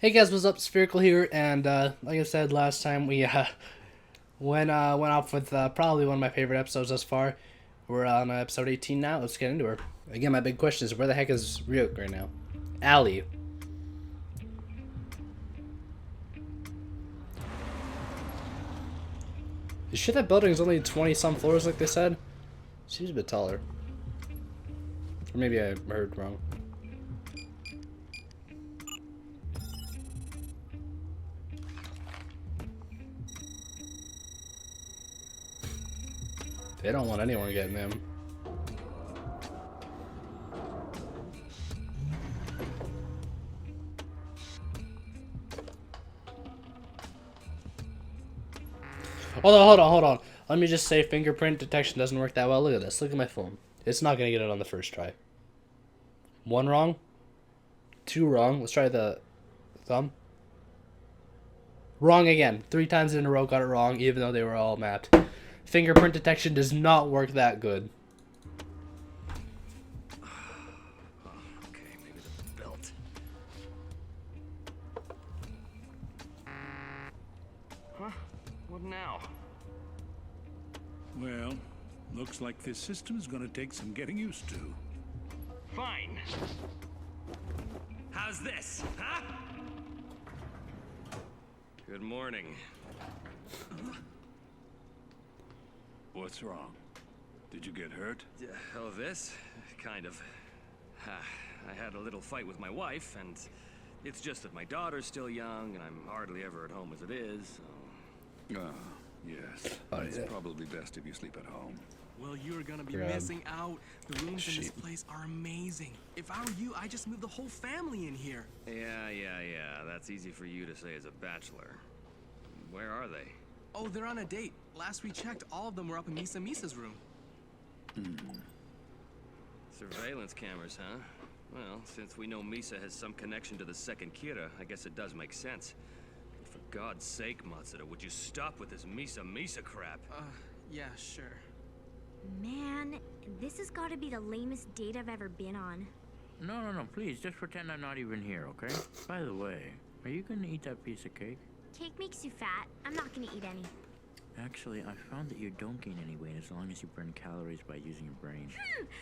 Hey guys, what's up? Spherical here, and like I said last time, we went off with probably one of my favorite episodes thus far. We're on episode 18 now. Let's get into her. Again, my big question is, where the heck is Ryuk right now? Allie. Is shit that building is only 20 some floors like they said? Seems a bit taller. Or maybe I heard wrong. They don't want anyone getting him. Hold on. Let me just say fingerprint detection doesn't work that well. Look at this. Look at my phone. It's not going to get it on the first try. One wrong. Two wrong. Let's try the thumb. Wrong again. 3 times in a row got it wrong, even though they were all mapped. Fingerprint detection does not work that good. Okay, maybe the belt. Huh? What now? Well, looks like this system is gonna take some getting used to. Fine. How's this, huh? Good morning. What's wrong? Did you get hurt? Oh, this? Kind of. I had a little fight with my wife, and it's just that my daughter's still young, and I'm hardly ever at home as it is, so... Ah, yes. Oh, It's yeah. probably best if you sleep at home. Well, you're gonna be Grab. missing out. The rooms in this Sheep. place are amazing. If I were you, I'd just move the whole family in here. Yeah. That's easy for you to say as a bachelor. Where are they? Oh, they're on a date. Last we checked, all of them were up in Misa's room. Surveillance cameras, huh? Well, since we know Misa has some connection to the second Kira, I guess it does make sense. But for God's sake, Matsuda, would you stop with this Misa crap? Yeah, sure. Man, this has got to be the lamest date I've ever been on. No, please, just pretend I'm not even here, okay? By the way, are you gonna eat that piece of cake? Cake makes you fat. I'm not gonna eat any. Actually, I found that you don't gain any weight as long as you burn calories by using your brain.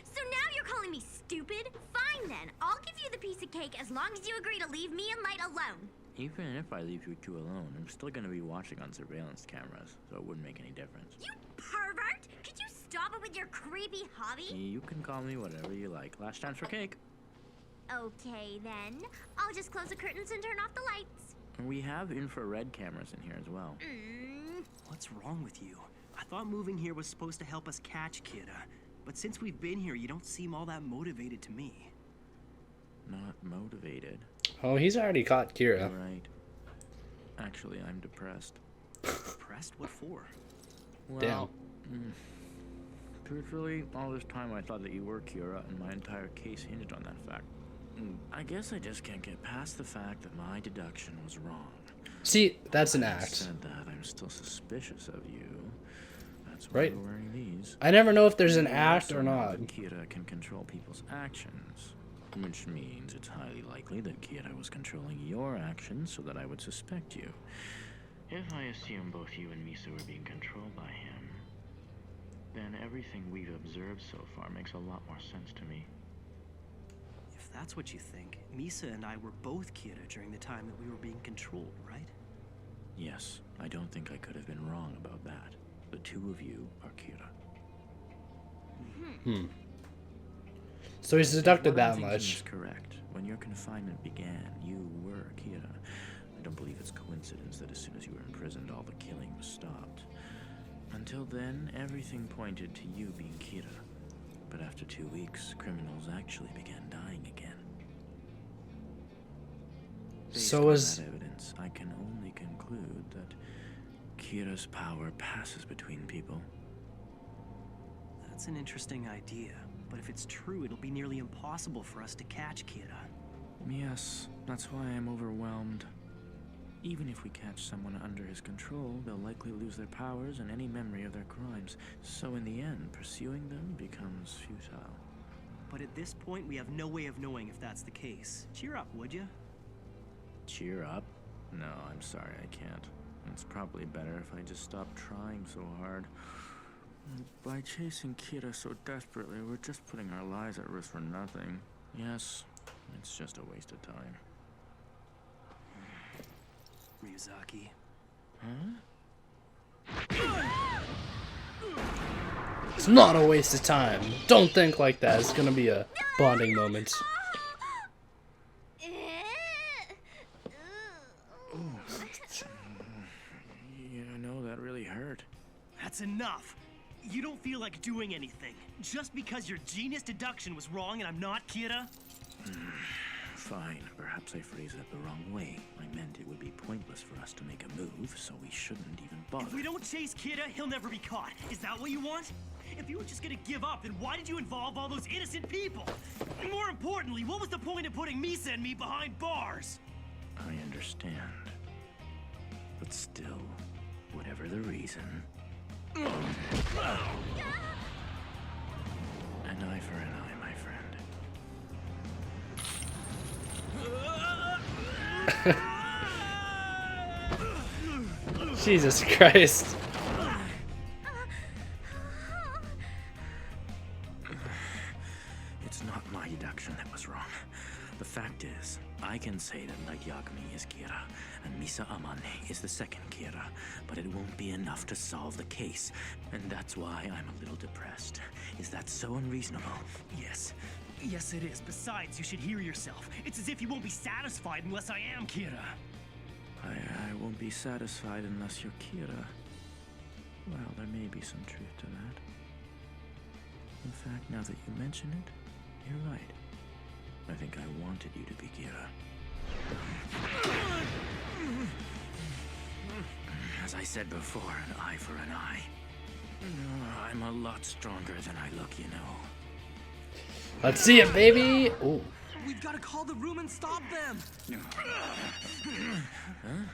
So now you're calling me stupid? Fine then. I'll give you the piece of cake as long as you agree to leave me and Light alone. Even if I leave you two alone, I'm still gonna be watching on surveillance cameras, so it wouldn't make any difference. You pervert! Could you stop it with your creepy hobby? You can call me whatever you like. Last chance for cake. Okay then. I'll just close the curtains and turn off the lights. We have infrared cameras in here as well. What's wrong with you? I thought moving here was supposed to help us catch Kira. But since we've been here, you don't seem all that motivated to me. Not motivated. Oh, he's already caught Kira. Right. Actually, I'm depressed. Depressed? What for? Well, truthfully, all this time I thought that you were Kira, and my entire case hinged on that fact. I guess I just can't get past the fact that my deduction was wrong. See, that's an Having act. said that, I'm still suspicious of you. That's why Right. you're wearing these. I never know if there's an You act also or know not. that Kira can control people's actions, which means it's highly likely that Kira was controlling your actions so that I would suspect you. If I assume both you and Misa were being controlled by him, then everything we've observed so far makes a lot more sense to me. If that's what you think, Misa and I were both Kira during the time that we were being controlled, right? Yes, I don't think I could have been wrong about that. The two of you are Kira. So he's If deducted what I'm that thinking much. is correct. When your confinement began, you were Kira. I don't believe it's coincidence that as soon as you were imprisoned, all the killing was stopped. Until then, everything pointed to you being Kira. But after 2 weeks, criminals actually began dying again. Based So on is- that evidence, I can only conclude that Kira's power passes between people. That's an interesting idea. But if it's true, it'll be nearly impossible for us to catch Kira. Yes, that's why I'm overwhelmed. Even if we catch someone under his control, they'll likely lose their powers and any memory of their crimes. So in the end, pursuing them becomes futile. But at this point, we have no way of knowing if that's the case. Cheer up, would you? Cheer up. No, I'm sorry, I can't. It's probably better if I just stop trying so hard. By chasing Kira so desperately, we're just putting our lives at risk for nothing. Yes, it's just a waste of time. Ryuzaki. Huh? It's not a waste of time. Don't think like that. It's gonna be a bonding moment. Yeah, I know that really hurt. That's enough. You don't feel like doing anything. Just because your genius deduction was wrong and I'm not Kira? Fine, perhaps I phrased it the wrong way. I meant it would be pointless for us to make a move, so we shouldn't even bother. If we don't chase Kira, he'll never be caught. Is that what you want? If you were just gonna give up, then why did you involve all those innocent people? And more importantly, what was the point of putting Misa and me behind bars? I understand. But still, whatever the reason... An eye for an eye, my friend. Jesus Christ. It's not my deduction that was wrong. The fact is, I can say that Light Yagami is Kira, and Misa Amane is the second Kira, but it won't be enough to solve the case, and that's why I'm a little depressed. Is that so unreasonable? Yes. Yes, it is. Besides, you should hear yourself. It's as if you won't be satisfied unless I am Kira. I won't be satisfied unless you're Kira. Well, there may be some truth to that. In fact, now that you mention it, you're right. I think I wanted you to be Kira. As I said before, an eye for an eye. I'm a lot stronger than I look, you know. Let's see it, baby. Ooh. We've got to call the room and stop them. Huh?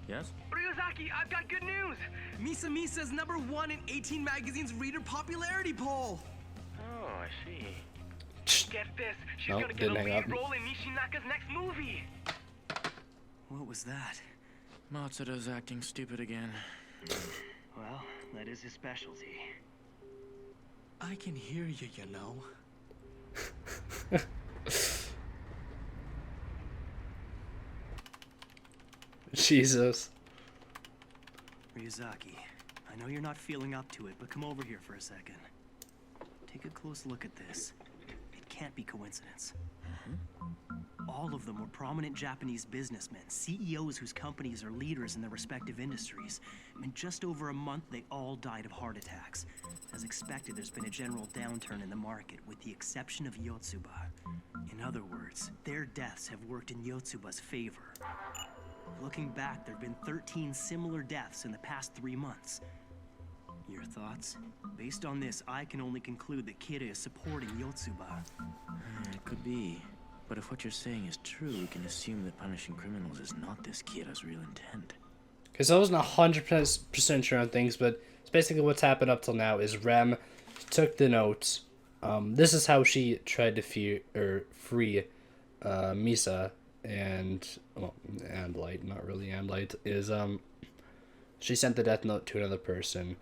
Yes? Ryuzaki, I've got good news. Misa is #1 in 18 Magazine's reader popularity poll. Oh, I see. Get this, she's Nope, gonna get a didn't hang lead up. role in Nishinaka's next movie. What was that? Matsuda's acting stupid again. Well, that is his specialty. I can hear you, you know. Jesus. Ryuzaki, I know you're not feeling up to it, but come over here for a second. Take a close look at this. It can't be coincidence. All of them were prominent Japanese businessmen, CEOs whose companies are leaders in their respective industries. In just over a month, they all died of heart attacks. As expected, there's been a general downturn in the market, with the exception of Yotsuba. In other words, their deaths have worked in Yotsuba's favor. Looking back, there have been 13 similar deaths in the past 3 months. Your thoughts? Based on this, I can only conclude that Kira is supporting Yotsuba. It could be. But if what you're saying is true, we can assume that punishing criminals is not this Kira's real intent. Because I wasn't 100% sure on things, but it's basically what's happened up till now is Rem took the notes. This is how she tried to free Misa and Light, not really and Light, is she sent the death note to another person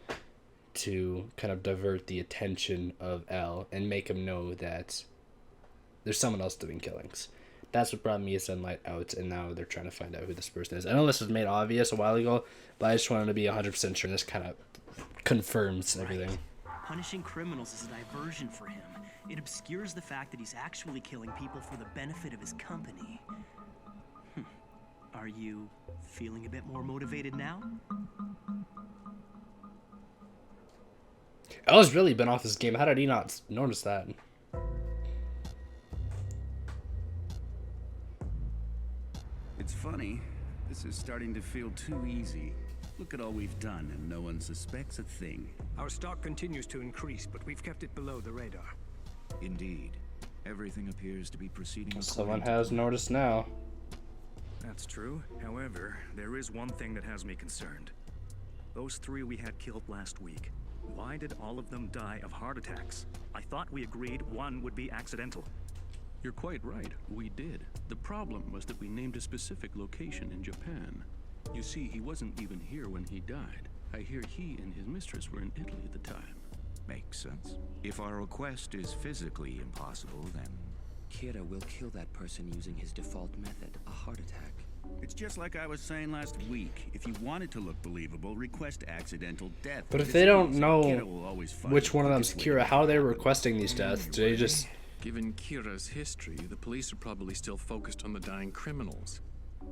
to kind of divert the attention of L and make him know that there's someone else doing killings. That's what brought Misa and Light out, and now they're trying to find out who this person is. I know this was made obvious a while ago, but I just wanted to be 100% sure. This kind of confirms everything. Punishing criminals is a diversion for him. It obscures the fact that he's actually killing people for the benefit of his company. Are you feeling a bit more motivated now? L's really been off this game. How did he not notice that? It's funny. This is starting to feel too easy. Look at all we've done, and no one suspects a thing. Our stock continues to increase, but we've kept it below the radar. Indeed. Everything appears to be proceeding Someone according to has plan. noticed now. That's true. However, there is one thing that has me concerned. Those 3 we had killed last week. Why did all of them die of heart attacks? I thought we agreed one would be accidental. You're quite right, we did. The problem was that we named a specific location in Japan. You see, he wasn't even here when he died. I hear he and his mistress were in Italy at the time. Makes sense. If our request is physically impossible, then... Kira will kill that person using his default method, a heart attack. It's just like I was saying last week. If you want it to look believable, request accidental death. But if they don't know Kira will always find which the one of them's quickest way Kira, to how are they kill. requesting these deaths? Do they just... Given Kira's history, the police are probably still focused on the dying criminals.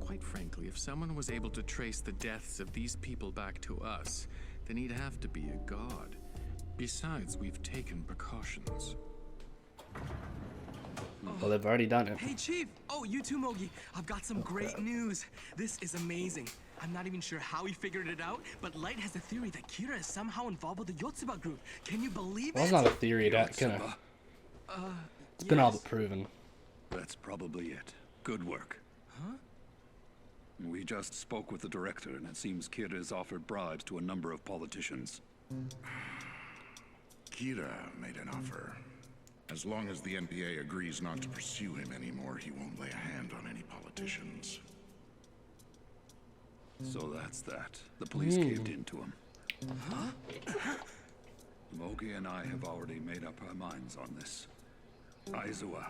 Quite frankly, if someone was able to trace the deaths of these people back to us, then he'd have to be a god. Besides, we've taken precautions. Well, they've already done it. Hey, Chief! Oh, you too, Mogi. I've got some great news. This is amazing. I'm not even sure how he figured it out, but Light has a theory that Kira is somehow involved with the Yotsuba group. Can you believe Well, it? it's not a theory, that's gonna... It's been all but proven. That's probably it. Good work. Huh? We just spoke with the director, and it seems Kira has offered bribes to a number of politicians. Kira made an offer. As long as the NPA agrees not to pursue him anymore, he won't lay a hand on any politicians. So that's that. The police caved in to him. Mogi and I have already made up our minds on this. Aizawa,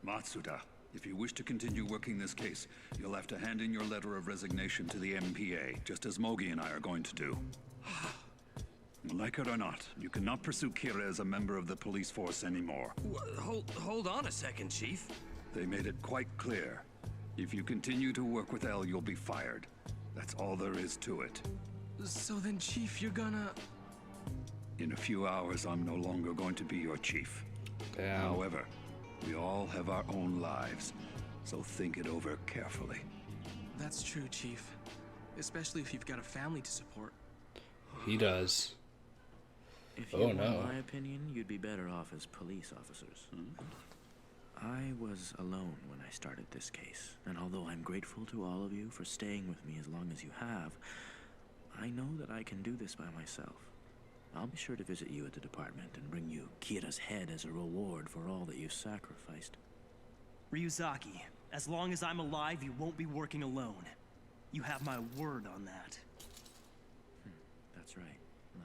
Matsuda, if you wish to continue working this case, you'll have to hand in your letter of resignation to the MPA, just as Mogi and I are going to do. Like it or not, you cannot pursue Kira as a member of the police force anymore. Hold on a second, Chief. They made it quite clear. If you continue to work with Elle, you'll be fired. That's all there is to it. So then, Chief, you're gonna... In a few hours, I'm no longer going to be your chief. Damn. However, we all have our own lives, so think it over carefully. That's true, Chief. Especially if you've got a family to support. He does. If you Oh, want no. my opinion, you'd be better off as police officers. I was alone when I started this case, and although I'm grateful to all of you for staying with me as long as you have, I know that I can do this by myself. I'll be sure to visit you at the department and bring you Kira's head as a reward for all that you've sacrificed. Ryuzaki, as long as I'm alive, you won't be working alone. You have my word on that. That's right.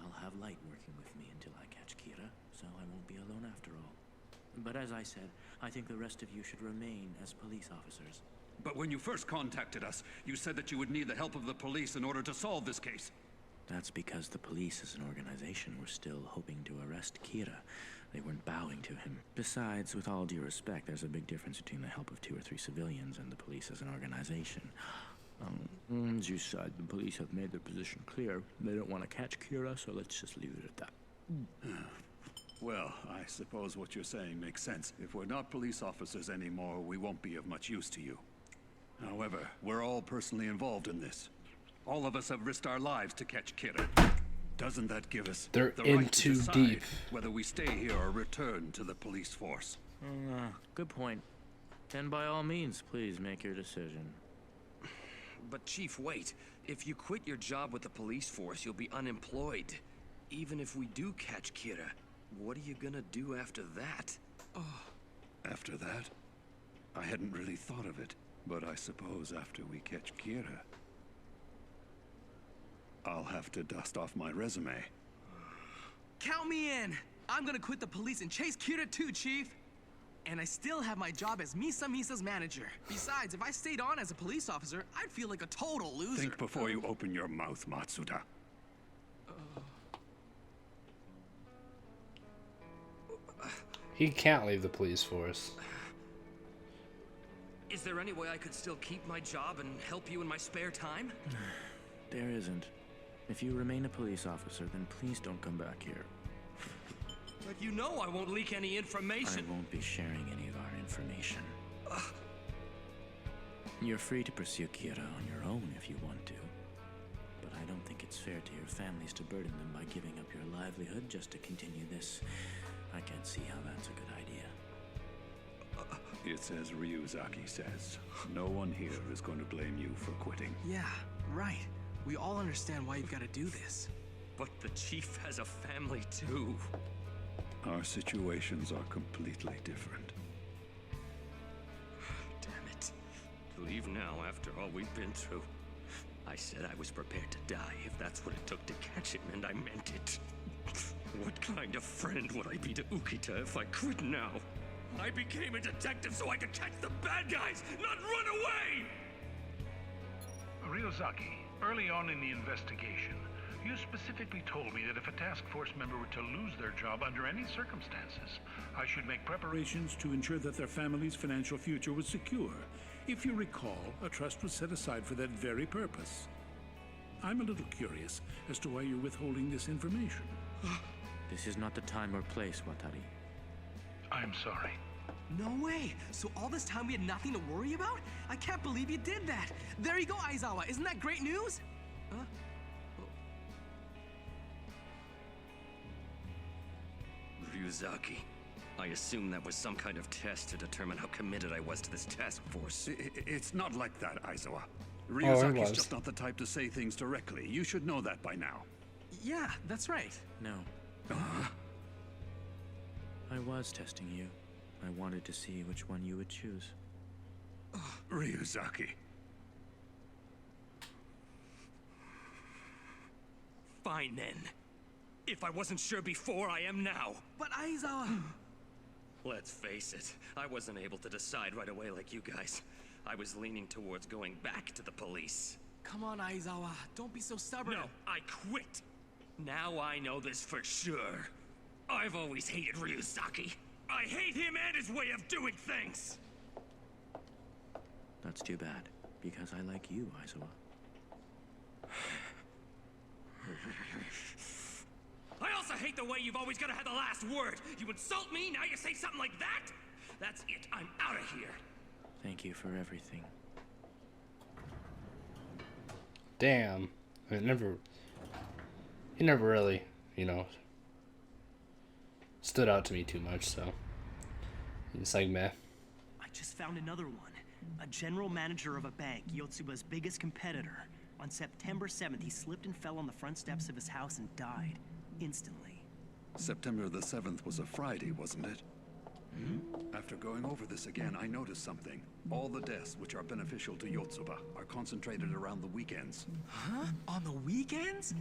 I'll have Light working with me until I catch Kira, so I won't be alone after all. But as I said, I think the rest of you should remain as police officers. But when you first contacted us, you said that you would need the help of the police in order to solve this case. That's because the police as an organization were still hoping to arrest Kira. They weren't bowing to him. Besides, with all due respect, there's a big difference between the help of 2 or 3 civilians and the police as an organization. As you said, the police have made their position clear. They don't want to catch Kira, so let's just leave it at that. Well, I suppose what you're saying makes sense. If we're not police officers anymore, we won't be of much use to you. However, we're all personally involved in this. All of us have risked our lives to catch Kira. Doesn't that give us They're the in right to too decide deep. whether we stay here or return to the police force? Good point. Then by all means, please make your decision. But Chief, wait. If you quit your job with the police force, you'll be unemployed. Even if we do catch Kira, what are you gonna do after that? After that? I hadn't really thought of it, but I suppose after we catch Kira, I'll have to dust off my resume. Count me in! I'm gonna quit the police and chase Kira too, Chief! And I still have my job as Misa's manager. Besides, if I stayed on as a police officer, I'd feel like a total loser. Think before you open your mouth, Matsuda. He can't leave the police force. Is there any way I could still keep my job and help you in my spare time? There isn't. If you remain a police officer, then please don't come back here. But you know I won't leak any I information. won't be sharing any of our information. You're free to pursue Kira on your own if you want to. But I don't think it's fair to your families to burden them by giving up your livelihood just to continue this. I can't see how that's a good idea. It's as Ryuzaki says. No one here is going to blame you for quitting. Yeah, right. We all understand why you've got to do this. But the Chief has a family too. Our situations are completely different. Leave now after all we've been through. I said I was prepared to die if that's what it took to catch him, and I meant it. What kind of friend would I be to Ukita if I quit now? I became a detective so I could catch the bad guys, not run away! Ryozaki, early on in the investigation, you specifically told me that if a task force member were to lose their job under any circumstances, I should make preparations to ensure that their family's financial future was secure. If you recall, a trust was set aside for that very purpose. I'm a little curious as to why you're withholding this information. This is not the time or place, Watari. I'm sorry. No way! So all this time we had nothing to worry about? I can't believe you did that! There you go, Aizawa! Isn't that great news? Huh? Ryuzaki, I assume that was some kind of test to determine how committed I was to this task force. It's not like that, Aizawa. it Ryozaki's was. just not the type to say things directly. You should know that by now. Yeah, that's right. No. I was testing you. I wanted to see which one you would choose. Ryuzaki. Fine then. If I wasn't sure before, I am now. But Aizawa... Let's face it, I wasn't able to decide right away like you guys. I was leaning towards going back to the police. Come on, Aizawa. Don't be so stubborn. No, I quit. Now I know this for sure. I've always hated Ryuzaki. I hate him and his way of doing things. That's too bad, because I like you, Aizawa. I also hate the way you've always got to have the last word. You insult me, now you say something like that? That's it. I'm out of here. Thank you for everything. Damn. He never really, stood out to me too much, so it's like meh. I just found another one. A general manager of a bank, Yotsuba's biggest competitor. On September 7th, he slipped and fell on the front steps of his house and died. Instantly. September the 7th was a Friday, wasn't it? After going over this again, I noticed something. All the deaths which are beneficial to Yotsuba are concentrated around the weekends. Huh? On the weekends?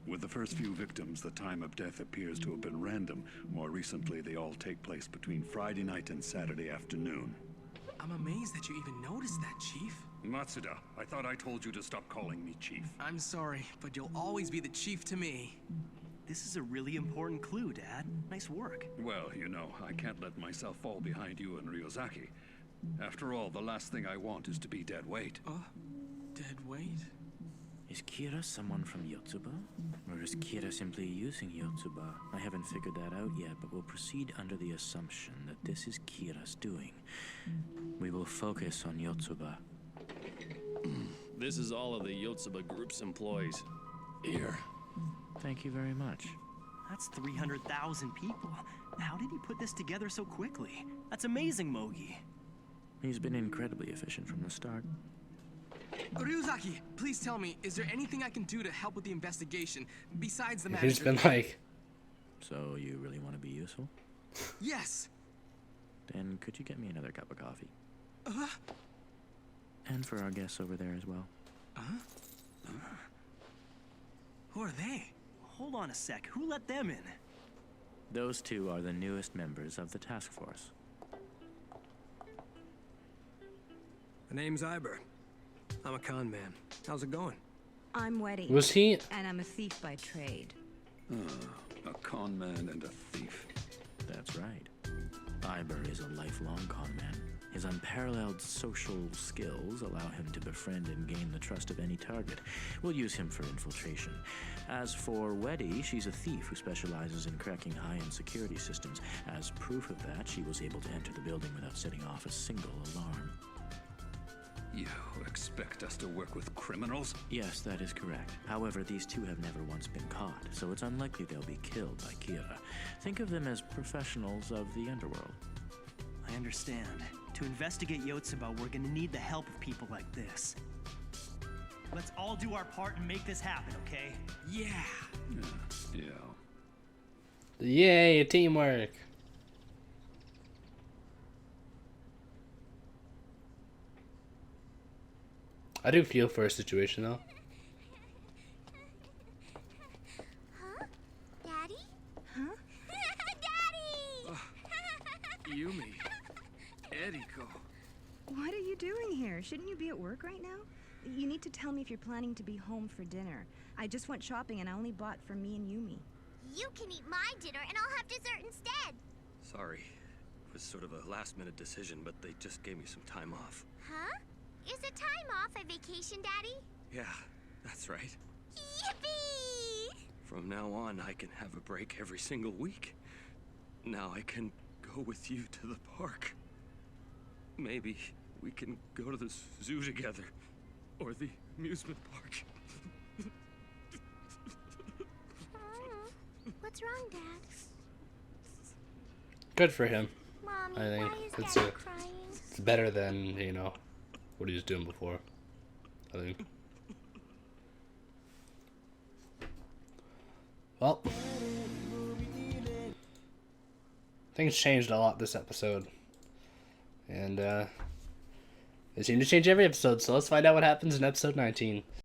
With the first few victims, the time of death appears to have been random. More recently, they all take place between Friday night and Saturday afternoon. I'm amazed that you even noticed that, Chief. Matsuda, I thought I told you to stop calling me Chief. I'm sorry, but you'll always be the Chief to me. This is a really important clue, Dad. Nice work. Well, I can't let myself fall behind you and Ryozaki. After all, the last thing I want is to be dead weight. Dead weight? Is Kira someone from Yotsuba? Or is Kira simply using Yotsuba? I haven't figured that out yet, but we'll proceed under the assumption that this is Kira's doing. We will focus on Yotsuba. This is all of the Yotsuba Group's employees. Here. Thank you very much. That's 300,000 people. How did he put this together so quickly? That's amazing, Mogi. He's been incredibly efficient from the start. Ryuzaki, please tell me, is there anything I can do to help with the investigation, besides the manager? He's been like... So, you really want to be useful? Yes! Then could you get me another cup of coffee? And for our guests over there as well. Who are they? Hold on a sec. Who let them in? Those two are the newest members of the task force. The name's Iber. I'm a con man. How's it going? I'm Weddy. Was he... And I'm a thief by trade. A con man and a thief. That's right. Iber is a lifelong con man. His unparalleled social skills allow him to befriend and gain the trust of any target. We'll use him for infiltration. As for Weddy, she's a thief who specializes in cracking high-end security systems. As proof of that, she was able to enter the building without setting off a single alarm. You expect us to work with criminals? Yes, that is correct. However, these two have never once been caught, so it's unlikely they'll be killed by Kira. Think of them as professionals of the underworld. I understand. To investigate Yotsuba, we're gonna need the help of people like this. Let's all do our part and make this happen, okay? Yeah! Yay, teamwork! I do feel for a situation though. Huh? Daddy? Huh? Daddy! Yumi. Eriko. What are you doing here? Shouldn't you be at work right now? You need to tell me if you're planning to be home for dinner. I just went shopping and I only bought for me and Yumi. You can eat my dinner and I'll have dessert instead. Sorry. It was sort of a last-minute decision, but they just gave me some time off. Huh? Is a time off a vacation, Daddy? Yeah, that's right. Yippee! From now on, I can have a break every single week. Now I can go with you to the park. Maybe we can go to the zoo together. Or the amusement park. What's wrong, Dad? Good for him. Mommy, I think why is it's Daddy crying? it's better than, you know, what he was doing before. I think. Well, things changed a lot this episode. And they seem to change every episode, so let's find out what happens in episode 19.